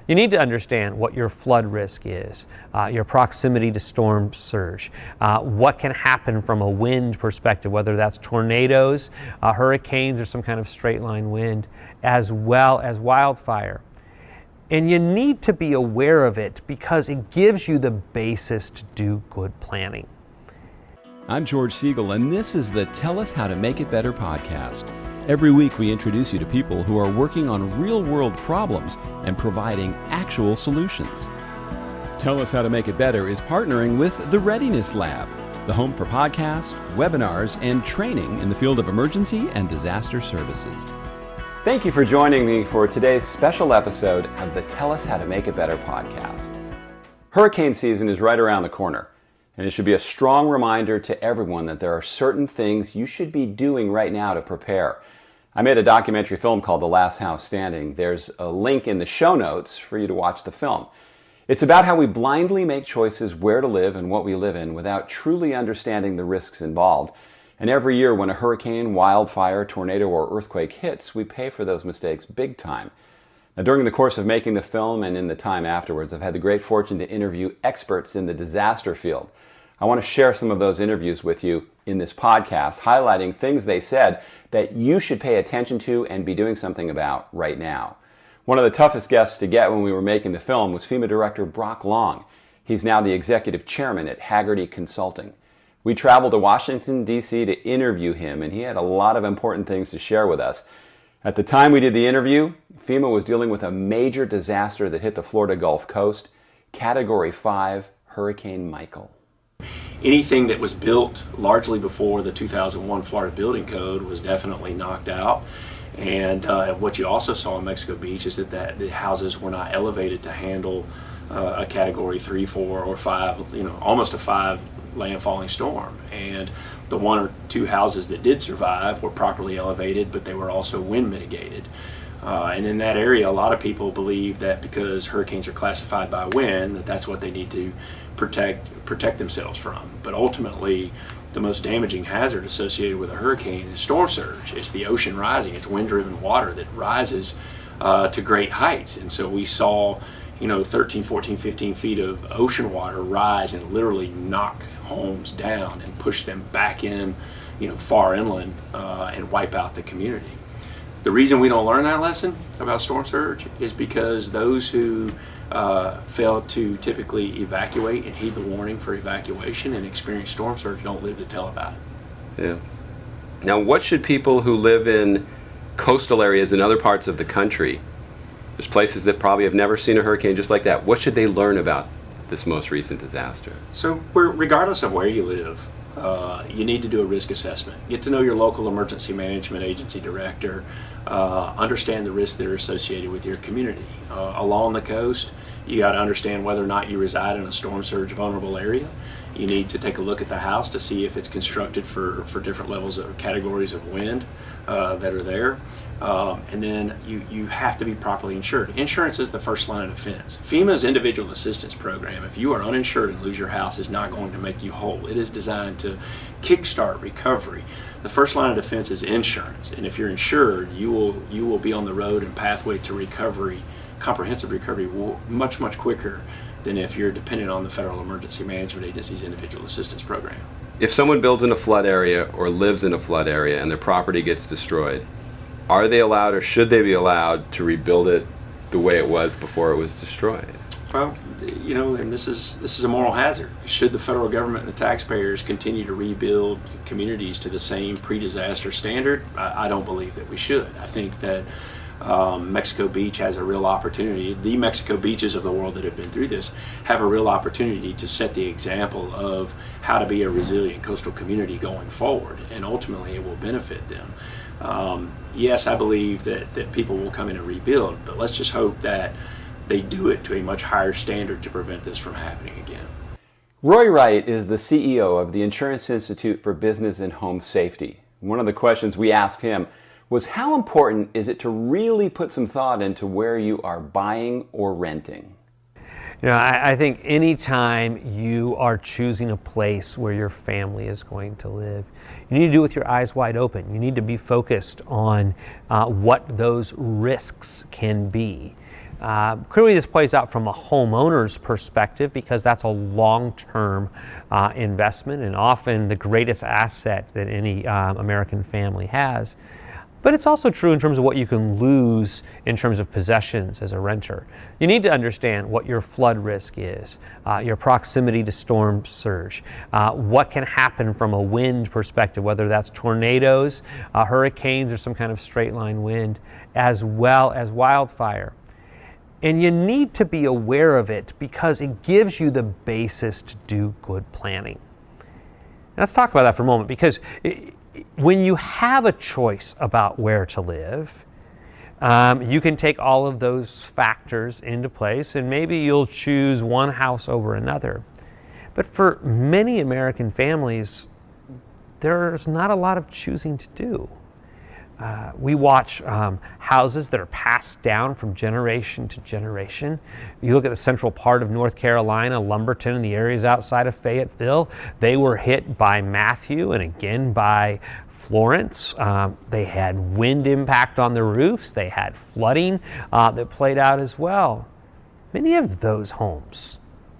You need to understand what your flood risk is, your proximity to storm surge, what can happen from a wind perspective, whether that's tornadoes, hurricanes, or some kind of straight line wind, as well as wildfire. And you need to be aware of it because it gives you the basis to do good planning. I'm George Siegel, and this is the Tell Us How to Make It Better podcast. Every week we introduce you to people who are working on real-world problems and providing actual solutions. Tell Us How to Make It Better is partnering with the Readiness Lab, the home for podcasts, webinars, and training in the field of emergency and disaster services. Thank you for joining me for today's special episode of the Tell Us How to Make It Better podcast. Hurricane season is right around the corner, and it should be a strong reminder to everyone that there are certain things you should be doing right now to prepare. I made a documentary film called The Last House Standing. There's a link in the show notes for you to watch the film. It's about how we blindly make choices where to live and what we live in without truly understanding the risks involved. And every year when a hurricane, wildfire, tornado, or earthquake hits, we pay for those mistakes big time. Now, during the course of making the film and in the time afterwards, I've had the great fortune to interview experts in the disaster field. I want to share some of those interviews with you in this podcast, highlighting things they said that you should pay attention to and be doing something about right now. One of the toughest guests to get when we were making the film was FEMA Director At.Brock Long. He's now the executive chairman at Hagerty Consulting. We traveled to Washington, D.C. to interview him, and he had a lot of important things to share with us. At the time we did the interview, FEMA was dealing with a major disaster that hit the Florida Gulf Coast, Category 5 Hurricane Michael. Anything that was built largely before the 2001 Florida Building Code was definitely knocked out. And what you also saw in Mexico Beach is that the houses were not elevated to handle a Category 3, 4, or 5, almost a 5 landfalling storm. And the one or two houses that did survive were properly elevated, but they were also wind mitigated. And in that area, a lot of people believe that because hurricanes are classified by wind, that's what they need to protect themselves from. But ultimately, the most damaging hazard associated with a hurricane is storm surge. It's the ocean rising. It's wind-driven water that rises to great heights. And so we saw 13, 14, 15 feet of ocean water rise and literally knock homes down and push them back in, far inland and wipe out the community. The reason we don't learn that lesson about storm surge is because those who fail to typically evacuate and heed the warning for evacuation and experience storm surge don't live to tell about it. Yeah. Now, what should people who live in coastal areas in other parts of the country, there's places that probably have never seen a hurricane just like that, what should they learn about this most recent disaster? So regardless of where you live, you need to do a risk assessment. Get to know your local emergency management agency director, understand the risks that are associated with your community. Along the coast, you got to understand whether or not you reside in a storm surge vulnerable area. You need to take a look at the house to see if it's constructed for different levels or categories of wind that are there. And then you have to be properly insured. Insurance is the first line of defense. FEMA's individual assistance program, if you are uninsured and lose your house, is not going to make you whole. It is designed to kickstart recovery. The first line of defense is insurance, and if you're insured, you will be on the road and pathway to recovery, comprehensive recovery, much quicker than if you're dependent on the Federal Emergency Management Agency's individual assistance program. If someone builds in a flood area or lives in a flood area and their property gets destroyed, are they allowed or should they be allowed to rebuild it the way it was before it was destroyed? Well, and this is a moral hazard. Should the federal government and the taxpayers continue to rebuild communities to the same pre-disaster standard? I don't believe that we should. I think that Mexico Beach has a real opportunity. The Mexico beaches of the world that have been through this have a real opportunity to set the example of how to be a resilient coastal community going forward, and ultimately it will benefit them. Yes, I believe that people will come in and rebuild, but let's just hope that they do it to a much higher standard to prevent this from happening again. At.Roy Wright is the CEO of the Insurance Institute for Business and Home Safety. One of the questions we asked him was, how important is it to really put some thought into where you are buying or renting? I think anytime you are choosing a place where your family is going to live, you need to do it with your eyes wide open. You need to be focused on what those risks can be. Clearly this plays out from a homeowner's perspective because that's a long-term investment and often the greatest asset that any American family has. But it's also true in terms of what you can lose in terms of possessions as a renter. You need to understand what your flood risk is, your proximity to storm surge, what can happen from a wind perspective, whether that's tornadoes, hurricanes, or some kind of straight line wind, as well as wildfire. And you need to be aware of it because it gives you the basis to do good planning. Now, let's talk about that for a moment because when you have a choice about where to live, you can take all of those factors into place and maybe you'll choose one house over another. But for many American families, there's not a lot of choosing to do. We watch houses that are passed down from generation to generation. You look at the central part of North Carolina, Lumberton, and the areas outside of Fayetteville, they were hit by Matthew and again by Florence. They had wind impact on the roofs. They had flooding that played out as well. Many of those homes,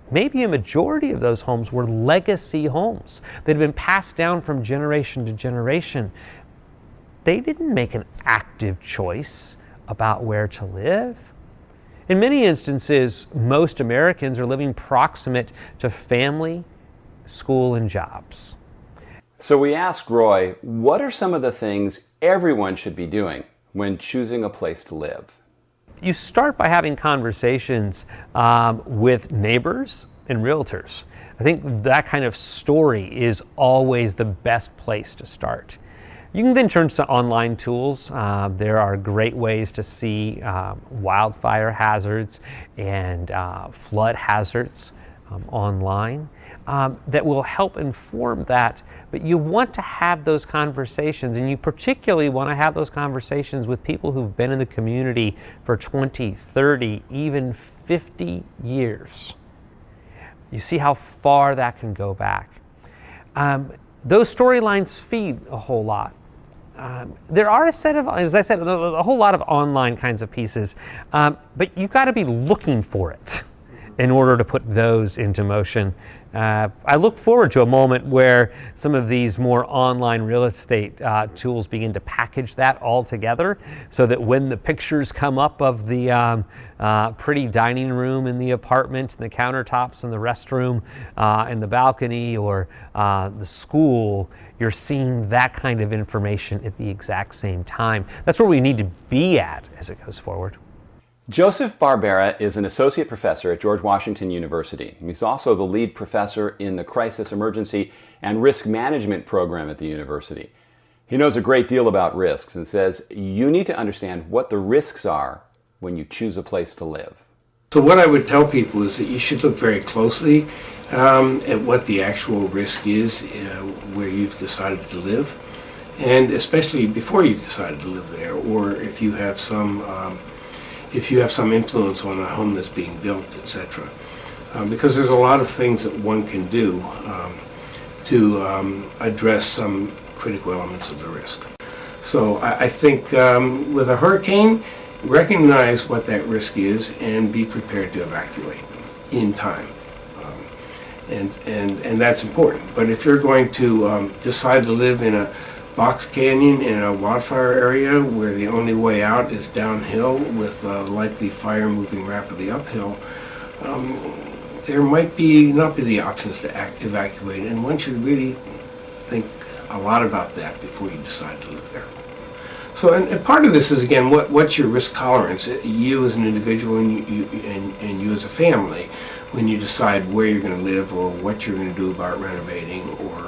maybe a majority of those homes, were legacy homes that had been passed down from generation to generation. They didn't make an active choice about where to live. In many instances, most Americans are living proximate to family, school, and jobs. So we asked Roy, what are some of the things everyone should be doing when choosing a place to live? You start by having conversations with neighbors and realtors. I think that kind of story is always the best place to start. You can then turn to online tools. There are great ways to see wildfire hazards and flood hazards online that will help inform that. But you want to have those conversations, and you particularly want to have those conversations with people who've been in the community for 20, 30, even 50 years. You see how far that can go back. Those storylines feed a whole lot. There are a set of, as I said, a whole lot of online kinds of pieces, but you've got to be looking for it in order to put those into motion. I look forward to a moment where some of these more online real estate tools begin to package that all together so that when the pictures come up of the pretty dining room in the apartment and the countertops and the restroom and the balcony or the school, you're seeing that kind of information at the exact same time. That's where we need to be at as it goes forward. Joseph Barbera is an associate professor at George Washington University. He's also the lead professor in the Crisis, Emergency, and Risk Management program at the university. He knows a great deal about risks and says you need to understand what the risks are when you choose a place to live. So what I would tell people is that you should look very closely at what the actual risk is where you've decided to live, and especially before you've decided to live there, or if you have some influence on a home that's being built, etc. Because there's a lot of things that one can do to address some critical elements of the risk. So I think with a hurricane, recognize what that risk is and be prepared to evacuate in time. And that's important. But if you're going to decide to live in a box canyon in a wildfire area where the only way out is downhill with likely fire moving rapidly uphill, there might not be the options to evacuate, and one should really think a lot about that before you decide to live there. So, and part of this is, again, what's your risk tolerance, you as an individual and you as a family, when you decide where you're going to live or what you're going to do about renovating or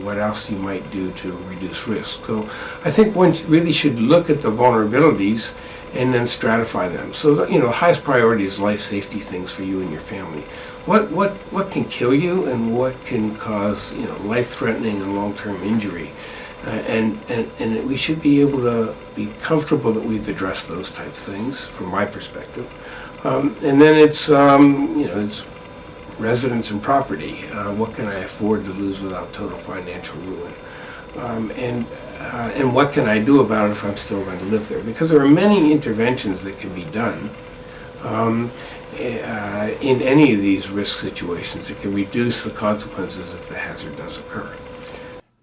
what else you might do to reduce risk. So I think one really should look at the vulnerabilities and then stratify them. So that, the highest priority is life safety things for you and your family. What can kill you and what can cause life-threatening and long-term injury, and we should be able to be comfortable that we've addressed those types of things from my perspective. And then it's it's residence and property. What can I afford to lose without total financial ruin? And what can I do about it if I'm still going to live there? Because there are many interventions that can be done in any of these risk situations. It can reduce the consequences if the hazard does occur.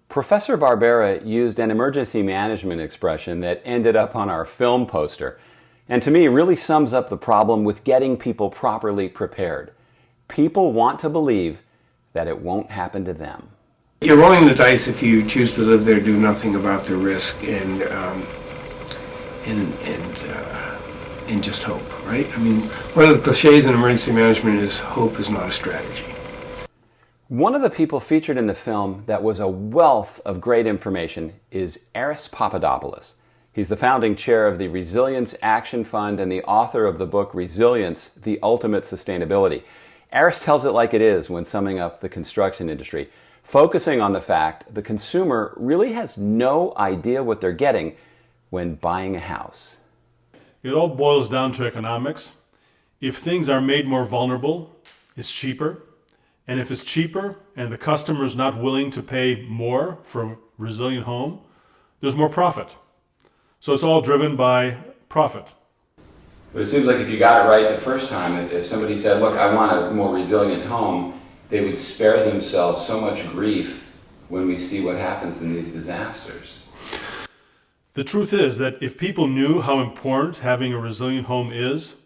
Professor Barbera used an emergency management expression that ended up on our film poster, and to me really sums up the problem with getting people properly prepared. People want to believe that it won't happen to them. You're rolling the dice if you choose to live there, do nothing about the risk, and just hope, right? I mean, one of the cliches in emergency management is hope is not a strategy. One of the people featured in the film that was a wealth of great information is At.Aris Papadopoulos. He's the founding chair of the Resilience Action Fund and the author of the book Resilience, The Ultimate Sustainability. At.Aris tells it like it is when summing up the construction industry, focusing on the fact the consumer really has no idea what they're getting when buying a house. It all boils down to economics. If things are made more vulnerable, it's cheaper. And if it's cheaper and the customer is not willing to pay more for a resilient home, there's more profit. So it's all driven by profit. But it seems like if you got it right the first time, if somebody said, look, I want a more resilient home, they would spare themselves so much grief when we see what happens in these disasters. The truth is that if people knew how important having a resilient home is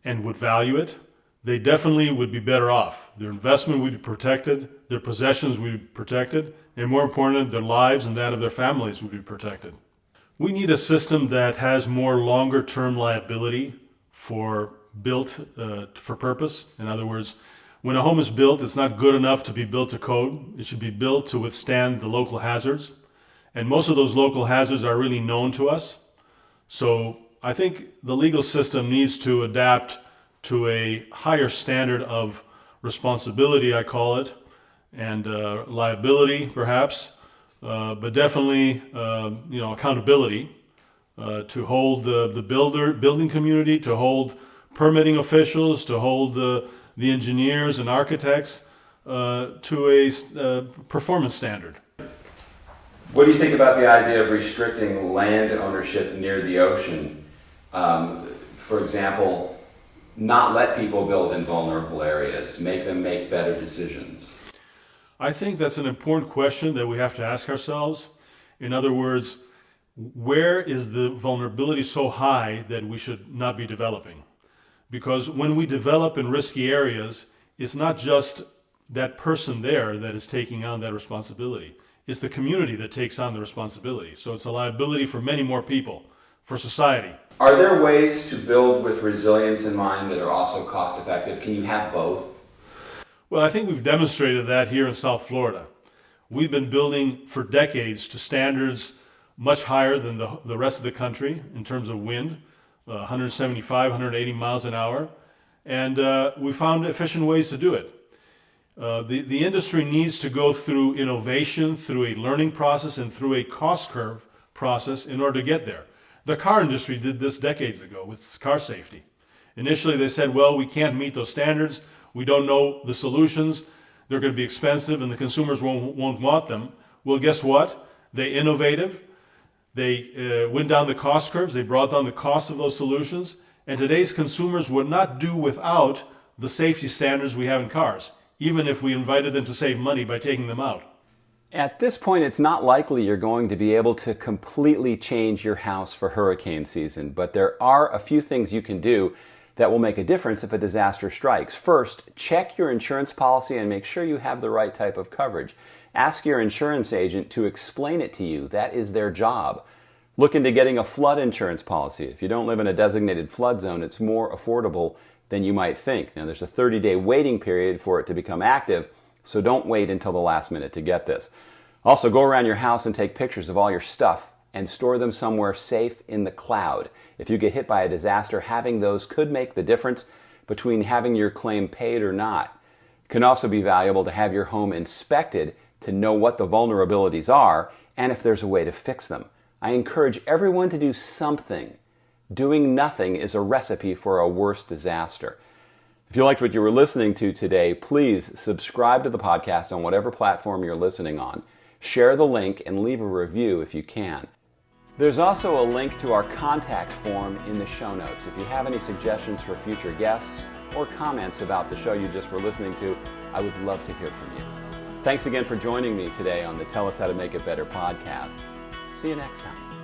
and would value it, they definitely would be better off. Their investment would be protected, their possessions would be protected, and more important, their lives and that of their families would be protected. We need a system that has more longer-term liability for built for purpose. In other words, when a home is built, it's not good enough to be built to code. It should be built to withstand the local hazards. And most of those local hazards are really known to us. So I think the legal system needs to adapt to a higher standard of responsibility, I call it, and liability perhaps, but definitely accountability to hold the building community, to hold permitting officials, to hold the engineers and architects to a performance standard. What do you think about the idea of restricting land ownership near the ocean? For example, not let people build in vulnerable areas, make them make better decisions. I think that's an important question that we have to ask ourselves. In other words, where is the vulnerability so high that we should not be developing? Because when we develop in risky areas, it's not just that person there that is taking on that responsibility. It's the community that takes on the responsibility. So it's a liability for many more people, for society. Are there ways to build with resilience in mind that are also cost effective? Can you have both? Well, I think we've demonstrated that here in South Florida. We've been building for decades to standards much higher than the rest of the country in terms of wind, 175, 180 miles an hour, and we found efficient ways to do it. The industry needs to go through innovation, through a learning process, and through a cost curve process in order to get there. The car industry did this decades ago with car safety. Initially they said, well, we can't meet those standards, we don't know the solutions, they're going to be expensive and the consumers won't want them. Well, guess what? They innovative, they went down the cost curves, they brought down the cost of those solutions, and today's consumers would not do without the safety standards we have in cars, even if we invited them to save money by taking them out. At this point, it's not likely you're going to be able to completely change your house for hurricane season, but there are a few things you can do that will make a difference if a disaster strikes. First, check your insurance policy and make sure you have the right type of coverage. Ask your insurance agent to explain it to you. That is their job. Look into getting a flood insurance policy. If you don't live in a designated flood zone, it's more affordable than you might think. Now, there's a 30-day waiting period for it to become active, so don't wait until the last minute to get this. Also, go around your house and take pictures of all your stuff and store them somewhere safe in the cloud. If you get hit by a disaster, having those could make the difference between having your claim paid or not. It can also be valuable to have your home inspected to know what the vulnerabilities are and if there's a way to fix them. I encourage everyone to do something. Doing nothing is a recipe for a worse disaster. If you liked what you were listening to today, please subscribe to the podcast on whatever platform you're listening on. Share the link and leave a review if you can. There's also a link to our contact form in the show notes. If you have any suggestions for future guests or comments about the show you just were listening to, I would love to hear from you. Thanks again for joining me today on the Tell Us How to Make It Better podcast. See you next time.